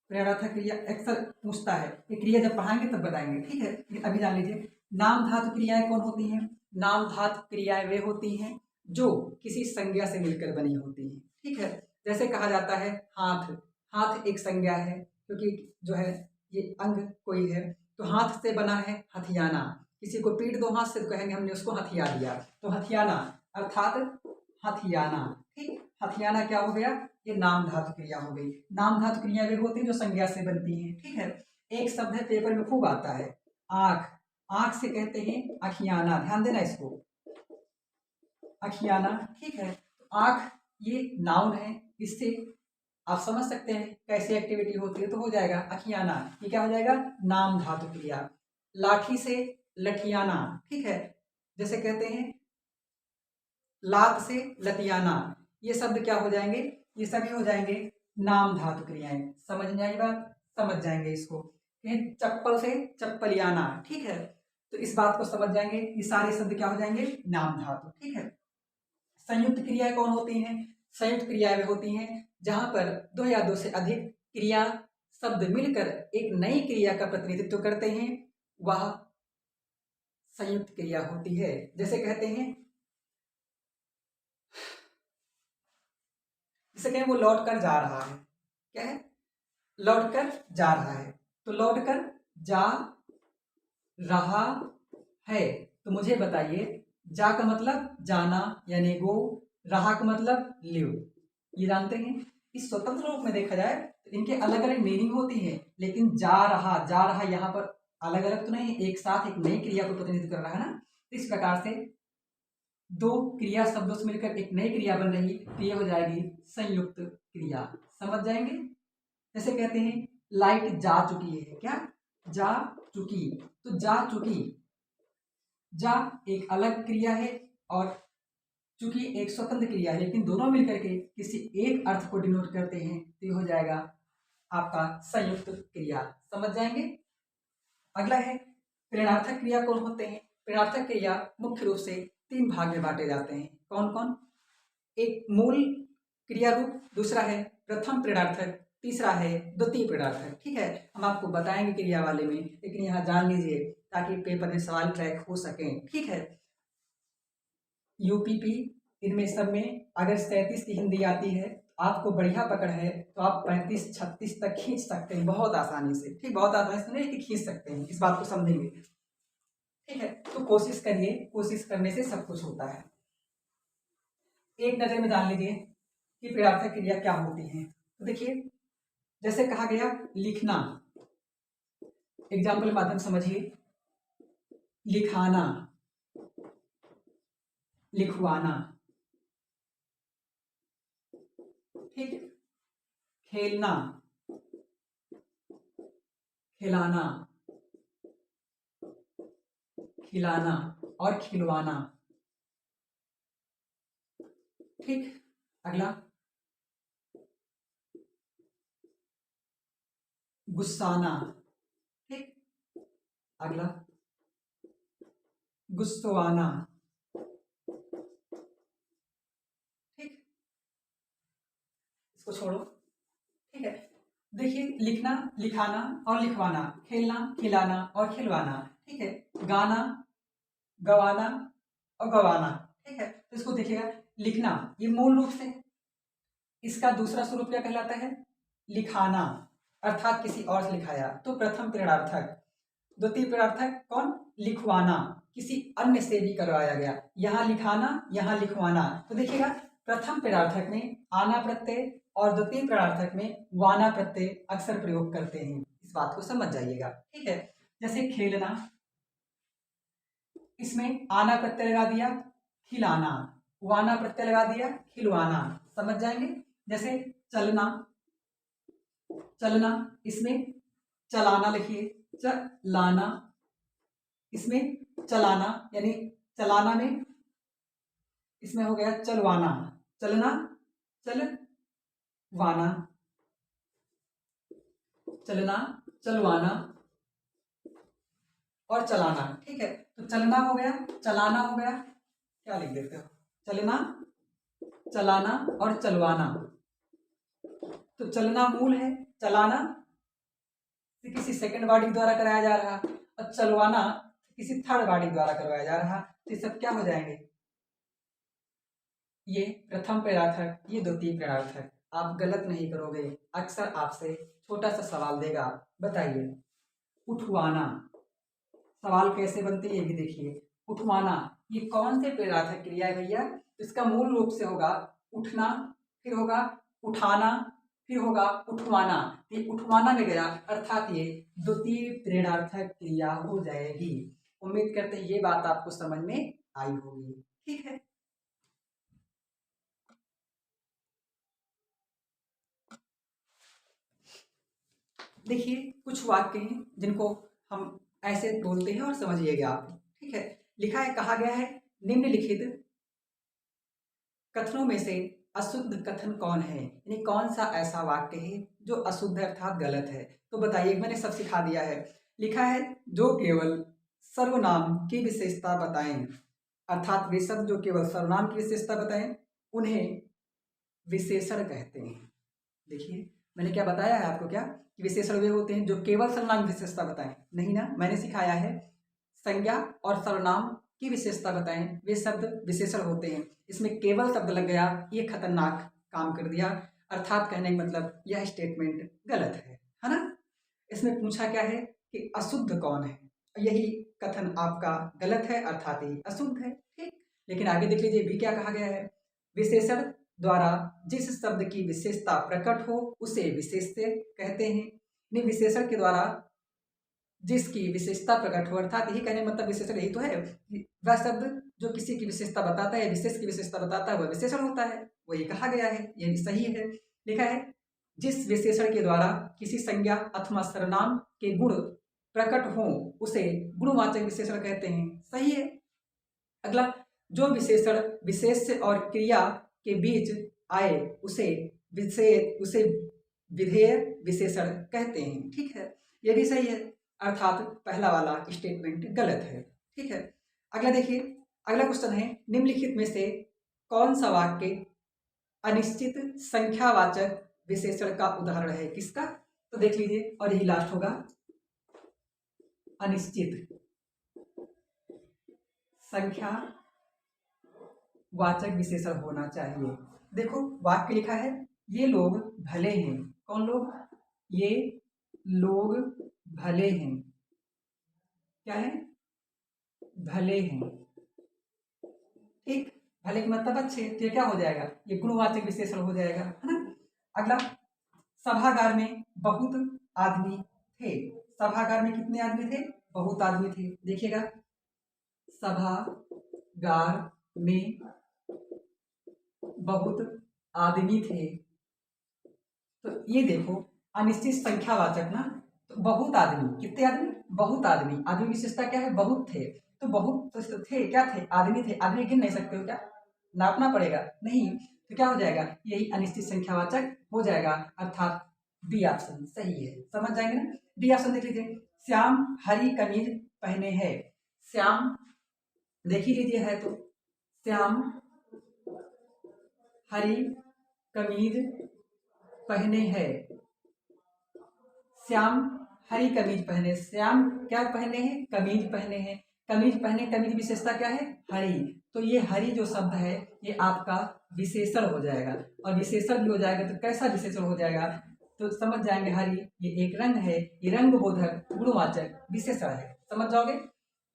प्रेरणार्थक क्रिया अक्सर पूछता है, ये क्रिया जब पढ़ाएंगे तब बताएंगे। ठीक है, अभी जान लीजिए नाम धातु क्रियाएं कौन होती हैं? नाम धातु क्रियाएं वे होती हैं जो किसी संज्ञा से मिलकर बनी होती हैं। ठीक है, जैसे कहा जाता है हाथ। हाथ एक संज्ञा है, क्योंकि जो है ये अंग कोई है, तो हाथ से बना है हथियाना। किसी को पीट दो हाथ से तो कहेंगे हमने उसको हथिया दिया, तो हथियाना अर्थात हथियाना। ठीक, हथियाना क्या हो गया? ये नाम धातु क्रिया हो गई। नाम धातु क्रिया वे होती है जो संज्ञा से बनती हैं। ठीक है, एक शब्द है पेपर में खूब आता है, आंख। आंख से कहते हैं अखियाना, ध्यान देना इसको, अखियाना, ठीक है। तो आंख ये नाउन है, इससे आप समझ सकते हैं कैसे एक्टिविटी होती है, तो हो जाएगा अखियाना, ये क्या हो जाएगा, नाम धातु क्रिया। लाठी से लठियाना, ठीक है, जैसे कहते हैं लात से लतियाना, ये शब्द क्या हो जाएंगे, ये सभी हो जाएंगे नाम धातु क्रियाएं। समझ में आई बात, समझ जाएंगे इसको। चप्पल से चप्पलियाना, ठीक है, तो इस बात को समझ जाएंगे, ये सारे शब्द क्या हो जाएंगे, नाम धातु, ठीक है। संयुक्त क्रियाएं कौन होती हैं, संयुक्त क्रियाएं होती हैं जहां पर दो या दो से अधिक क्रिया शब्द मिलकर एक नई क्रिया का प्रतिनिधित्व करते हैं, वह संयुक्त क्रिया होती है। जैसे कहते हैं, जिसे कहें वो लौट कर जा रहा है, क्या है, लौट कर जा रहा है, तो लौट कर जा रहा है, तो मुझे बताइए जा का मतलब जाना यानी गो, रहा का मतलब लिव, ये जानते हैं। इस स्वतंत्र रूप में देखा जाए तो इनके अलग अलग मीनिंग होती है, लेकिन जा रहा यहाँ पर अलग अलग तो नहीं, एक साथ एक नई क्रिया को प्रतिनिधित्व कर रहा है ना। इस प्रकार से दो क्रिया शब्दों से मिलकर एक नई क्रिया बन रही, तो ये हो जाएगी संयुक्त क्रिया। समझ जाएंगे। जैसे कहते हैं लाइट जा चुकी है, क्या, जा चुकी, तो जा चुकी, जा एक अलग क्रिया है और चूंकि एक स्वतंत्र क्रिया है, लेकिन दोनों मिलकर के किसी एक अर्थ को डिनोट करते हैं, तो ये हो जाएगा आपका संयुक्त क्रिया। समझ जाएंगे। अगला है प्रेरणार्थक क्रिया कौन होते हैं। प्रेरणार्थक क्रिया मुख्य रूप से तीन भाग में बांटे जाते हैं। कौन कौन, एक मूल क्रिया रूप, दूसरा है प्रथम प्रेरणार्थक, तीसरा है द्वितीय प्रेरणार्थक। ठीक है, हम आपको बताएंगे क्रिया वाले में, लेकिन यहाँ जान लीजिए ताकि पेपर में सवाल ट्रैक हो सके। ठीक है, यूपीपी इनमें सब में अगर 37 की हिंदी आती है, आपको बढ़िया पकड़ है, तो आप 35-36 तक खींच सकते हैं बहुत आसानी से। ठीक, बहुत आसानी से नहीं कि खींच सकते हैं, इस बात को समझेंगे। ठीक है, तो कोशिश करिए, कोशिश करने से सब कुछ होता है। एक नजर में जान लीजिए कि प्रेरणार्थक क्रिया क्या होती है। तो देखिए, जैसे कहा गया लिखना, एग्जाम्पल माध्यम समझिए, लिखाना, लिखवाना, ठीक, खेलना, खिलाना, खिलाना और खिलवाना। ठीक, अगला गुस्साना, ठीक, अगला गुस्सवाना, ठीक, इसको छोड़ो। ठीक है, देखिए लिखना, लिखाना और लिखवाना, खेलना, खिलाना और खिलवाना। ठीक है, गाना, गवाना और गवाना। ठीक है, तो इसको देखिएगा, लिखना ये मूल रूप से इसका दूसरा स्वरूप क्या कहलाता है, लिखाना, अर्थात किसी और से लिखाया, तो प्रथम प्रेरणार्थक। द्वितीय प्रेरणार्थक कौन, लिखवाना, किसी अन्य से भी करवाया गया, यहाँ लिखाना, यहाँ लिखवाना। तो देखिएगा, प्रथम प्रेरणार्थक में आना प्रत्यय और द्वितीय प्रेरणार्थक में वाना प्रत्यय अक्सर प्रयोग करते हैं, इस बात को समझ जाइएगा। ठीक है, जैसे खेलना, इसमें आना प्रत्यय लगा दिया, खिलाना, वाना प्रत्यय लगा दिया, खिलवाना। समझ जाएंगे। जैसे चलना, चलना, इसमें चलाना लिखिए, चलाना, इसमें चलाना यानी चलाना में इसमें हो गया चलवाना, चलना, चलवाना, चलना, चलवाना और चलाना। ठीक है, तो चलना हो गया, चलाना हो गया, क्या लिख देते हो, चलना, चलाना और चलवाना। तो चलना मूल है, चलाना किसी सेकंड बॉडी द्वारा कराया जा रहा और चलवाना किसी थर्ड बॉडी द्वारा करवाया जा रहा, तो ये सब क्या हो जाएंगे, ये प्रथम प्रेरणार्थक, ये द्वितीय प्रेरणार्थक। आप गलत नहीं करोगे, अक्सर आपसे छोटा सा सवाल देगा, बताइए उठवाना, सवाल कैसे बनते हैं ये भी देखिए। उठवाना ये कौन से प्रेरणार्थक क्रिया है भैया, इसका मूल रूप से होगा उठना, फिर होगा उठाना, फिर होगा उठवाना। ये उठवाना में गया, अर्थात ये द्वितीय प्रेरणार्थक क्रिया हो जाएगी। उम्मीद करते हैं ये बात आपको समझ में आई होगी। ठीक है, देखिए कुछ वाक्य हैं जिनको हम ऐसे बोलते हैं और समझिएगा आप। ठीक है, लिखा है, कहा गया है, निम्नलिखित कथनों में से अशुद्ध कथन कौन है, यानी कौन सा ऐसा वाक्य है जो अशुद्ध अर्थात गलत है। तो बताइए, मैंने सब सिखा दिया है। लिखा है, जो केवल सर्वनाम की विशेषता बताएं, अर्थात वे शब्द जो केवल सर्वनाम की विशेषता बताएं उन्हें विशेषण कहते हैं। देखिए मैंने क्या बताया है आपको, क्या कि विशेषण वे होते हैं जो केवल सर्वनाम की विशेषता बताएं, नहीं ना, मैंने सिखाया है संज्ञा और सर्वनाम की विशेषता बताएं वे शब्द विशेषण होते हैं। इसमें केवल शब्द लग गया, ये खतरनाक काम कर दिया, अर्थात कहने का मतलब यह स्टेटमेंट गलत है ना। इसमें पूछा क्या है कि अशुद्ध कौन है, यही कथन आपका गलत है, अर्थात ही अशुद्ध है। ठीक, लेकिन आगे देख लीजिए भी क्या कहा गया है, विशेषण द्वारा जिस शब्द की विशेषता प्रकट हो उसे विशेष्य कहते हैं। विशेषण के द्वारा जिसकी विशेषता प्रकट हो, अर्थात यही कहने मतलब विशेषण यही तो है, वह शब्द जो किसी की विशेषता बताता है, विशेष की विशेषता बताता है, वह विशेषण होता है, वही कहा गया है, यही सही है। लिखा है, जिस विशेषण के द्वारा किसी संज्ञा अथवा सर्वनाम के गुण प्रकट हो उसे गुणवाचक विशेषण कहते हैं, सही है। अगला, जो विशेषण विशेष्य और क्रिया के बीच आए उसे विधेय विशेषण कहते हैं। ठीक है, ये भी सही है, अर्थात पहला वाला स्टेटमेंट गलत है। ठीक है, अगला देखिए, अगला क्वेश्चन है, निम्नलिखित में से कौन सा वाक्य अनिश्चित संख्यावाचक विशेषण का उदाहरण है, किसका, तो देख लीजिए, और यही लास्ट होगा, अनिश्चित संख्या वाचक विशेषण होना चाहिए। देखो वाक्य लिखा है, ये लोग भले हैं, कौन लोग, ये लोग भले हैं, क्या है, भले हैं। ठीक, भले का मतलब अच्छे, तो ये क्या हो जाएगा, ये गुणवाचक विशेषण हो जाएगा, है ना। अगला, सभागार में बहुत आदमी थे, सभागार में कितने आदमी थे, बहुत आदमी थे। देखिएगा, सभागार में बहुत आदमी थे, तो ये देखो अनिश्चित संख्यावाचक ना, तो बहुत आदमी, कितने आदमी, बहुत आदमी, आदमी विशेषता क्या है, बहुत थे, तो बहुत तो थे, क्या थे, आदमी थे, आदमी गिन नहीं सकते हो क्या, नापना पड़ेगा, नहीं, तो क्या हो जाएगा, यही अनिश्चित संख्यावाचक हो जाएगा, अर्थात बी ऑप्शन सही है, समझ जाएंगे ना। डी ऑप्शन देख लीजिए, श्याम हरी कमीज पहने हैं, श्याम देख ही लीजिए है, तो श्याम हरी कमीज पहने हैं, श्याम हरी कमीज पहने, श्याम क्या पहने हैं, कमीज पहने हैं, कमीज पहने, कमीज विशेषता क्या है, हरी, तो ये हरी जो शब्द है ये आपका विशेषण हो जाएगा, और विशेषण भी हो जाएगा तो कैसा विशेषण हो जाएगा, तो समझ जाएंगे, हरी ये एक रंग है, ये रंग बोधक गुणवाचक विशेषण है, समझ जाओगे।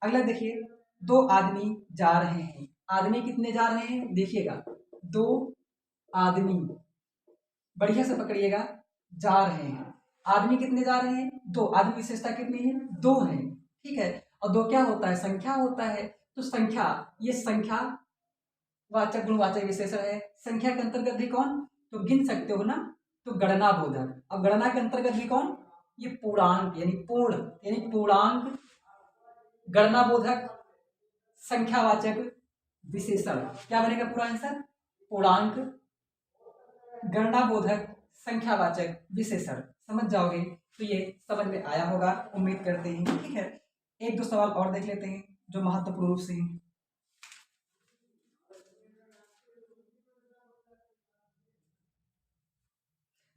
अगला देखिए, दो आदमी जा रहे हैं, आदमी कितने जा रहे हैं, देखिएगा, दो आदमी, बढ़िया से पकड़िएगा, जा रहे हैं, आदमी कितने जा रहे हैं, दो, आदमी विशेषता कितनी है, दो है। ठीक है, और दो क्या होता है, संख्या होता है, तो संख्या, ये संख्या वाचक गुणवाचक विशेषण है, संख्या के अंतर्गत भी कौन, तो गिन सकते हो ना, तो गणना बोधक, अब गणना के अंतर्गत भी कौन, ये पूर्णांक यानी पूर्ण, यानी पूर्णांक गणना बोधक संख्यावाचक विशेषण, क्या बनेगा पूरा आंसर, पूर्णांक गणना बोधक संख्यावाचक विशेषण, समझ जाओगे, तो ये समझ में आया होगा, उम्मीद करते हैं। ठीक है, एक दो सवाल और देख लेते हैं जो महत्वपूर्ण रूप से,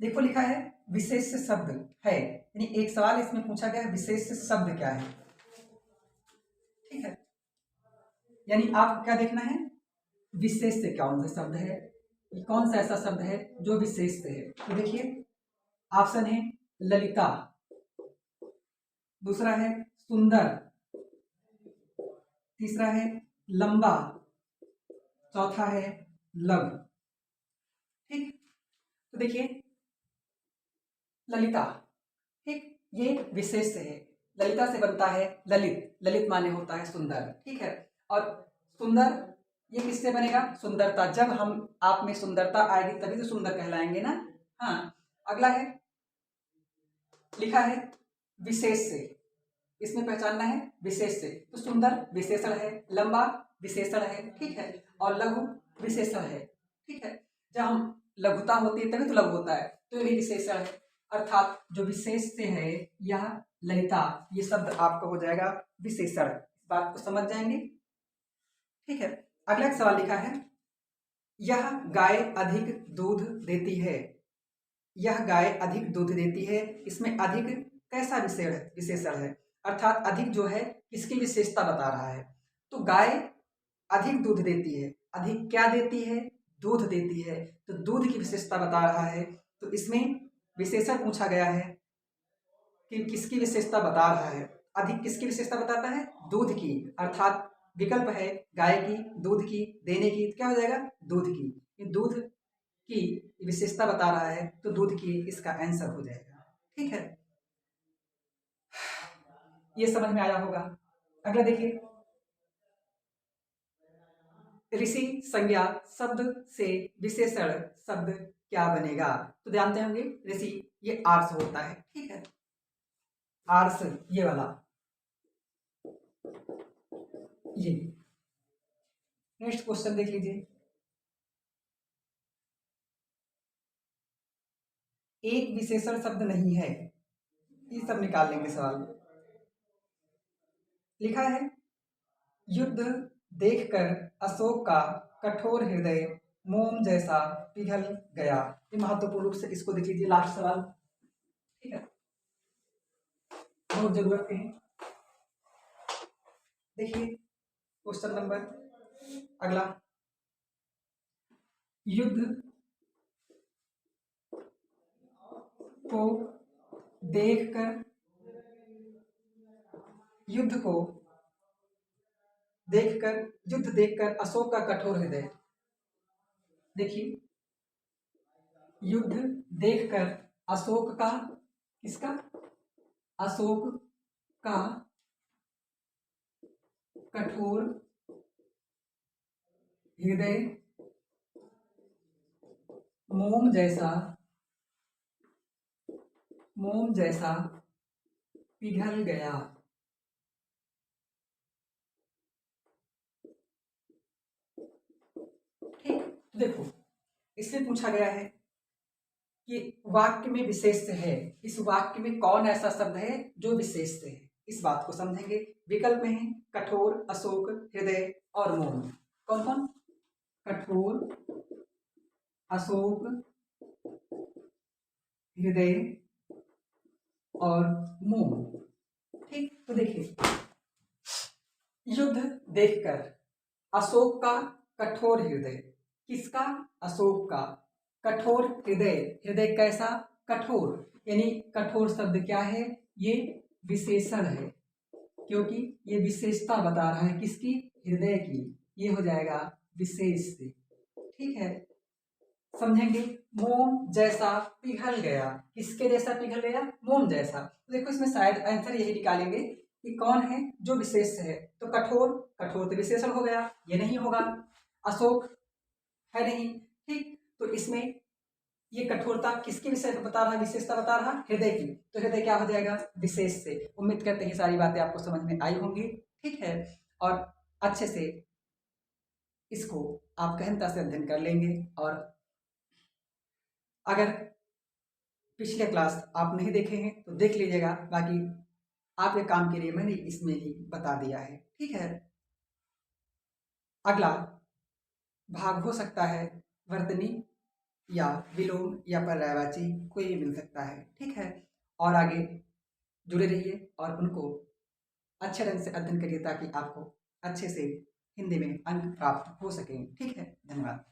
देखो लिखा है, विशेष शब्द है, यानी एक सवाल इसमें पूछा गया है, विशेष शब्द क्या है। ठीक है, यानी आपको क्या देखना है, विशेष से कौन सा शब्द है, कौन सा ऐसा शब्द है जो विशेष से है, तो देखिए ऑप्शन है ललिता, दूसरा है सुंदर, तीसरा है लंबा, चौथा है लव। ठीक, तो देखिए ललिता, ठीक, ये विशेष से है, ललिता से बनता है ललित, ललित माने होता है सुंदर, ठीक है। और सुंदर ये किससे बनेगा? सुंदरता, जब हम आप में सुंदरता आएगी तभी तो सुंदर कहलाएंगे ना। हाँ, अगला है, लिखा है विशेष से, इसमें पहचानना है विशेष से। तो सुंदर विशेषण है, लंबा विशेषण है, ठीक है, और लघु विशेषण है, ठीक है। जब हम लघुता होती है तभी तो लघु होता है, तो ये भी विशेषण है। अर्थात जो विशेष से है यह ललिता, ये शब्द आपका हो जाएगा विशेषण। इस बात को समझ जाएंगे, ठीक है। अगला एक सवाल लिखा है, यह गाय अधिक दूध देती है। यह गाय अधिक दूध देती है, इसमें अधिक कैसा विशेषण है? अर्थात अधिक जो है किसकी विशेषता बता रहा है? तो गाय अधिक दूध देती है, अधिक क्या देती है? दूध देती है, तो दूध की विशेषता बता रहा है। तो इसमें विशेषण पूछा गया है कि किसकी विशेषता बता रहा है? अधिक किसकी विशेषता बताता है? दूध की, अर्थात विकल्प है गाय की, दूध की, देने की, क्या हो जाएगा? दूध की। ये दूध की विशेषता बता रहा है, तो दूध की इसका आंसर हो जाएगा, ठीक है। ये समझ में आया होगा। अगला देखिए, ऋषि संज्ञा शब्द से विशेषण शब्द क्या बनेगा? तो जानते होंगे ऋषि ये आर्स होता है, ठीक है, आर्स ये वाला, ये। नेक्स्ट क्वेश्चन देख लीजिए, एक विशेषण शब्द नहीं है, ये सब निकाल लेंगे सवाल। लिखा है, युद्ध देखकर अशोक का कठोर हृदय मोम जैसा पिघल गया। ये महत्वपूर्ण रूप से इसको देख लीजिए, लास्ट सवाल, ठीक है, बहुत जरूरत के हैं। देखिए क्वेश्चन नंबर अगला, युद्ध को देखकर, युद्ध को देखकर, युद्ध देखकर अशोक का कठोर हृदय। देखिए, युद्ध देखकर अशोक का, किसका? अशोक का कठोर हृदय मोम जैसा पिघल गया। ठीक, तो देखो इससे पूछा गया है कि वाक्य में विशेष है, इस वाक्य में कौन ऐसा शब्द है जो विशेष है? इस बात को समझेंगे। विकल्प में है कठोर, अशोक, हृदय और मोम। कौन कौन? कठोर, अशोक, हृदय और मोम। ठीक, तो देखिए, युद्ध देखकर अशोक का कठोर हृदय, किसका? अशोक का कठोर हृदय। हृदय कैसा? कठोर, यानी कठोर शब्द क्या है? ये विशेषण है, क्योंकि ये विशेषता बता रहा है किसकी? हृदय की। ये हो जाएगा विशेष, ठीक है, समझेंगे। मोम जैसा पिघल गया, किसके जैसा पिघल गया? मोम जैसा। तो देखो इसमें शायद आंसर यही निकालेंगे कि कौन है जो विशेष है। तो कठोर, कठोर तो विशेषण हो गया, ये नहीं होगा। अशोक है नहीं, ठीक, तो इसमें ये कठोरता किसकी विषय बता रहा है? विशेषता बता रहा हृदय की, तो हृदय क्या हो जाएगा? विशेष से। उम्मीद करते हैं सारी बातें आपको समझ में आई होंगी, ठीक है, और अच्छे से इसको आप गहनता से अध्ययन कर लेंगे। और अगर पिछले क्लास आप नहीं देखे हैं तो देख लीजिएगा, बाकी आपके काम के लिए मैंने इसमें ही बता दिया है, ठीक है। अगला भाग हो सकता है वर्तनी या विलोम या पर्यायवाची, कोई भी मिल सकता है, ठीक है। और आगे जुड़े रहिए और उनको अच्छे ढंग से अध्ययन करिए ताकि आपको अच्छे से हिंदी में अंक प्राप्त हो सकें, ठीक है। धन्यवाद।